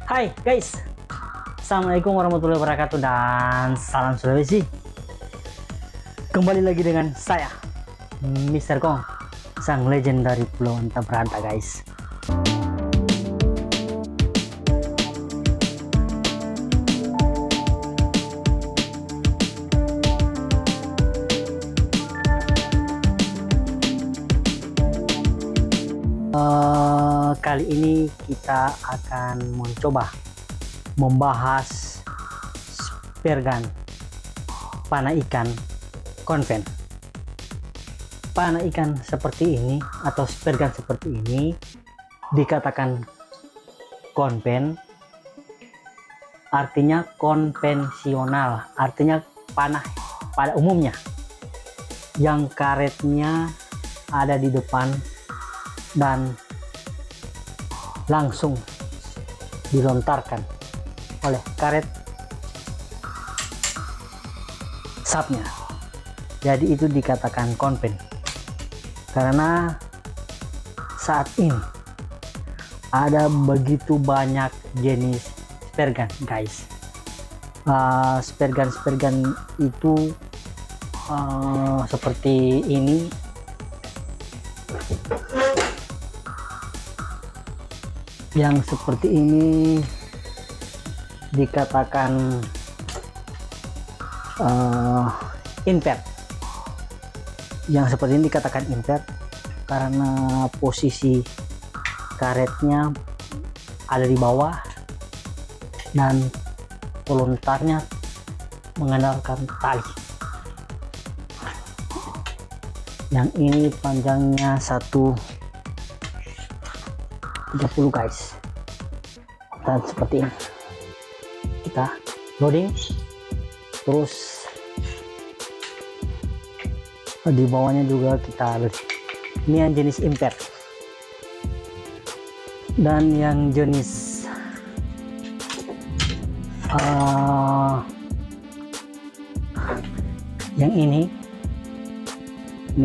Hai guys, Assalamualaikum warahmatullahi wabarakatuh dan salam Sulawesi. Kembali lagi dengan saya, Mr. Kong, sang legend dari Pulau Anta Beranta guys. Kali ini kita akan mencoba membahas spear gun panah ikan konven. Panah ikan seperti ini atau spear gun seperti ini dikatakan konven, artinya konvensional, artinya panah pada umumnya yang karetnya ada di depan dan langsung dilontarkan oleh karet sapnya. Jadi itu dikatakan konven karena saat ini ada begitu banyak jenis spear gun guys. Spear gun itu seperti ini. Yang seperti ini dikatakan invert. Yang seperti ini dikatakan invert karena posisi karetnya ada di bawah dan pelontarnya mengandalkan tali. Yang ini panjangnya 130 guys, dan seperti ini kita loading, terus di bawahnya juga kita loading. Ini yang jenis invert, dan yang jenis yang ini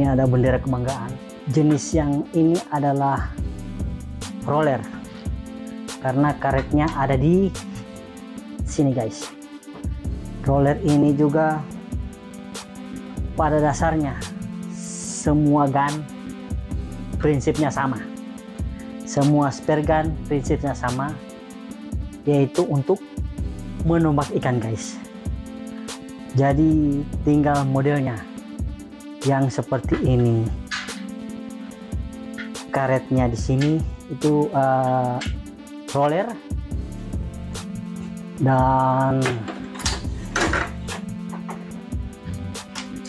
ada bendera kebanggaan. Jenis yang ini adalah roller karena karetnya ada di sini guys. Roller ini juga pada dasarnya semua gun prinsipnya sama, semua spear gun prinsipnya sama, yaitu untuk menombak ikan guys. Jadi tinggal modelnya yang seperti ini, karetnya di sini itu roller, dan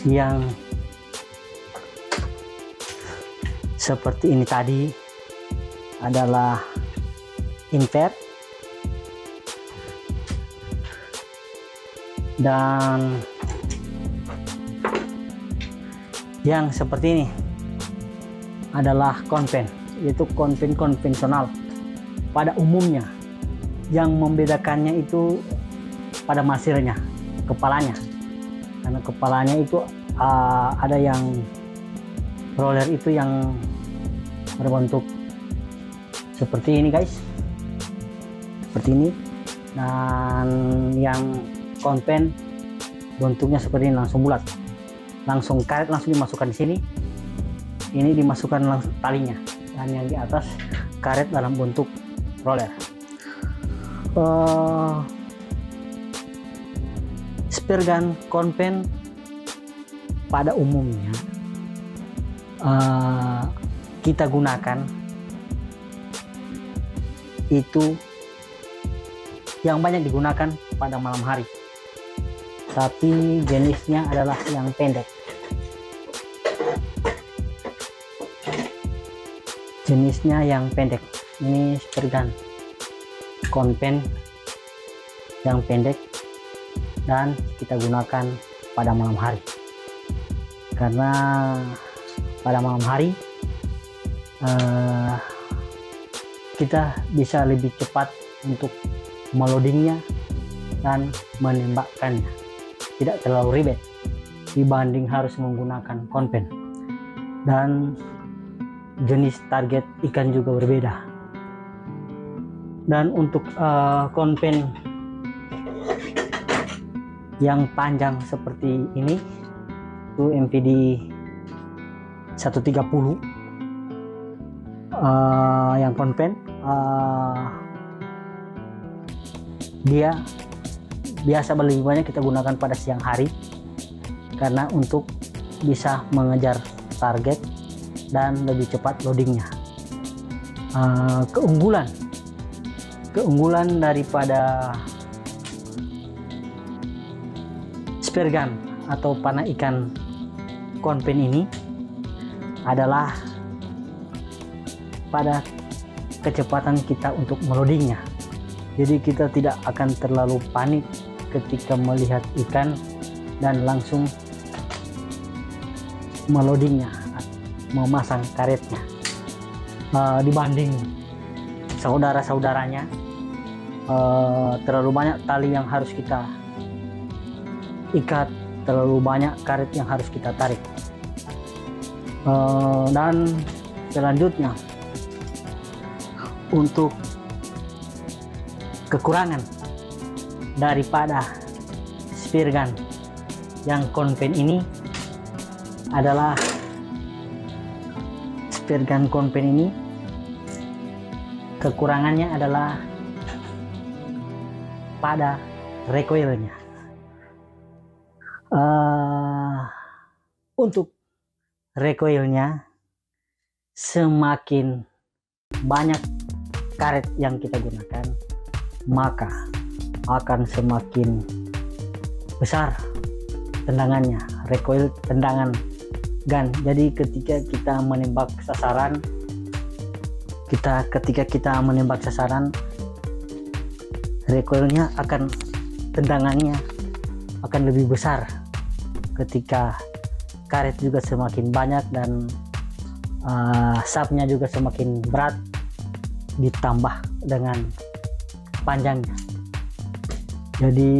yang seperti ini tadi adalah invert, dan yang seperti ini adalah konven, yaitu konvensional pada umumnya. Yang membedakannya itu pada masilnya, kepalanya, karena kepalanya itu ada yang roller itu yang berbentuk seperti ini guys, seperti ini, dan yang konven bentuknya seperti ini, langsung bulat, langsung karet langsung dimasukkan di sini. Ini dimasukkan langsung talinya, dan yang di atas karet dalam bentuk roller. Spear gun konven pada umumnya kita gunakan itu yang banyak digunakan pada malam hari, tapi jenisnya adalah yang pendek. Jenisnya yang pendek. Ini spear gun konven yang pendek dan kita gunakan pada malam hari, karena pada malam hari kita bisa lebih cepat untuk meloadingnya dan menembakkannya, tidak terlalu ribet dibanding harus menggunakan konven. Dan jenis target ikan juga berbeda. Dan untuk konven yang panjang seperti ini itu MVD 130 yang konven, dia biasa lebih banyak kita gunakan pada siang hari karena untuk bisa mengejar target dan lebih cepat loadingnya. Keunggulan daripada spear gun atau panah ikan konven ini adalah pada kecepatan kita untuk meloadingnya. Jadi kita tidak akan terlalu panik ketika melihat ikan dan langsung meloadingnya, memasang karetnya, dibanding saudara-saudaranya. Terlalu banyak tali yang harus kita ikat, terlalu banyak karet yang harus kita tarik. Dan selanjutnya, untuk kekurangan daripada spear gun yang konven ini adalah spear gun konven ini kekurangannya adalah pada recoilnya. Untuk recoilnya, semakin banyak karet yang kita gunakan, maka akan semakin besar tendangannya, recoil tendangan gun. Jadi ketika kita menembak sasaran, recoilnya tendangannya akan lebih besar ketika karet juga semakin banyak dan sapnya juga semakin berat ditambah dengan panjangnya. Jadi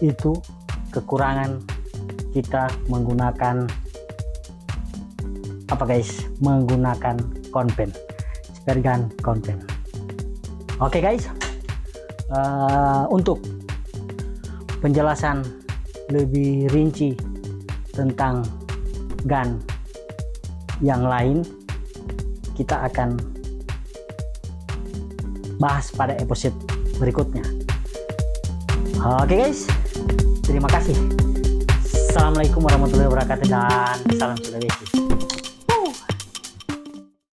itu kekurangan kita menggunakan menggunakan konven, spear gun konven. Oke guys, untuk penjelasan lebih rinci tentang gun yang lain kita akan bahas pada episode berikutnya. Oke guys, terima kasih. Assalamualaikum warahmatullahi wabarakatuh dan salam Sulawesi.